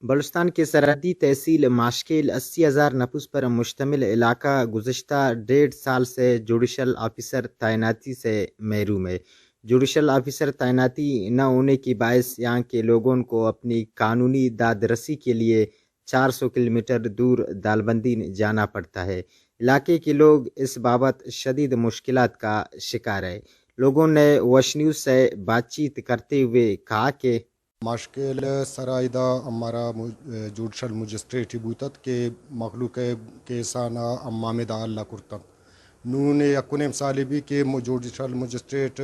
بلوچستان کے سرحدی تحصیل ماشکیل 80,000 نفوس پر مشتمل علاقہ گزشتہ 1.5 سال سے جوڈیشل آفیسر تعیناتی سے محروم ہے۔ جوڈیشل آفیسر تعیناتی نہ ہونے کی باعث یہاں کے لوگوں کو اپنی قانونی داد رسی کے لیے 400 کلومیٹر دور دالبندی جانا پڑتا ہے۔ علاقے کے لوگ اس بابت شدید مشکلات کا شکار ہے۔ لوگوں نے وش نیوز سے بات چیت کرتے ہوئے کہا کہ ماشکل سرائدہ ہمارا جوڈشل مجسٹریٹ بوتت کے مخلوق کیسانا امام دا اللہ کرتن نون یکنیم سالی بھی کہ جوڈشل مجسٹریٹ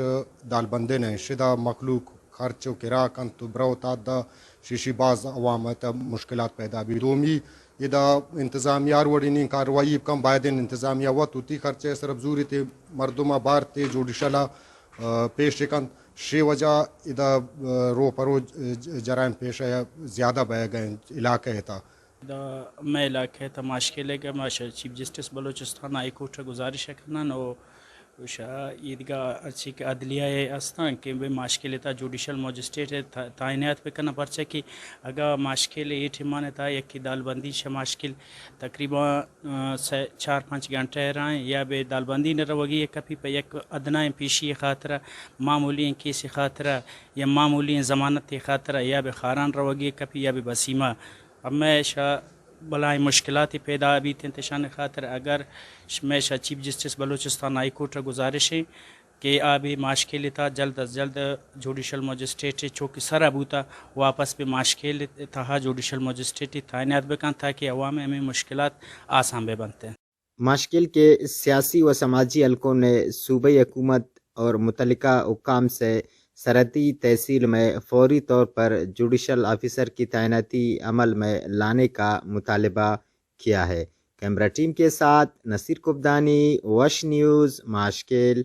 دال بندے نے شدہ مخلوق خرچ و کرا کن تو برو تا شیشی باز عوامت مشکلات پیدا بھی دومی ادا انتظامیہ روڑی کاروائی کم بائدن انتظامیہ و توتی خرچے صرف زوری تے مردمہ بار تے جوڈشلا پیش کن شی وجہ ادا رو پرو جرائم پیش ہے زیادہ بہ گئے علاقہ تھا میں علاقہ تھا ماشکل کا ماشا chief justice Balochistan high court گزارش کرنا نو عیدگاہ اچھی کہ عدلیہ استان کہ ماشکل تھا جوڈیشل مجسٹریٹ تعینات پہ کرنا پرچہ کہ اگر ماشکل یہ ٹھمان تھا یک کی دال بندی سے ماشکل تقریباً 4-5 گھنٹے رہیں یا بے دال بندی نہ روگی کبھی پہ یک ادنائیں پیشی خاطرہ معمولی کیسی خاطرہ یا معمولی ضمانت خاطرہ یا بے خاران روگی کبھی یا بے بسیمہ اب میں بلائیں مشکلات پیدا بھی انتشان خاطر اگر میں chief justice Balochistan high court گزارش ہے کہ آبی ماشکل تھا جلد از جلد جوڈیشل مجسٹریٹ چوکی سرا بوتا واپس پہ ماشکل تھا جوڈیشل مجسٹریٹ تعینات بکن تاکہ عوام میں مشکلات آسان بے بنتے ہیں۔ ماشکل کے سیاسی و سماجی حلقوں نے صوبائی حکومت اور متعلقہ حکام سے سرحدی تحصیل میں فوری طور پر جوڈیشل آفیسر کی تعیناتی عمل میں لانے کا مطالبہ کیا ہے۔ کیمرہ ٹیم کے ساتھ نصیر قبدانی، وش نیوز، ماشکل۔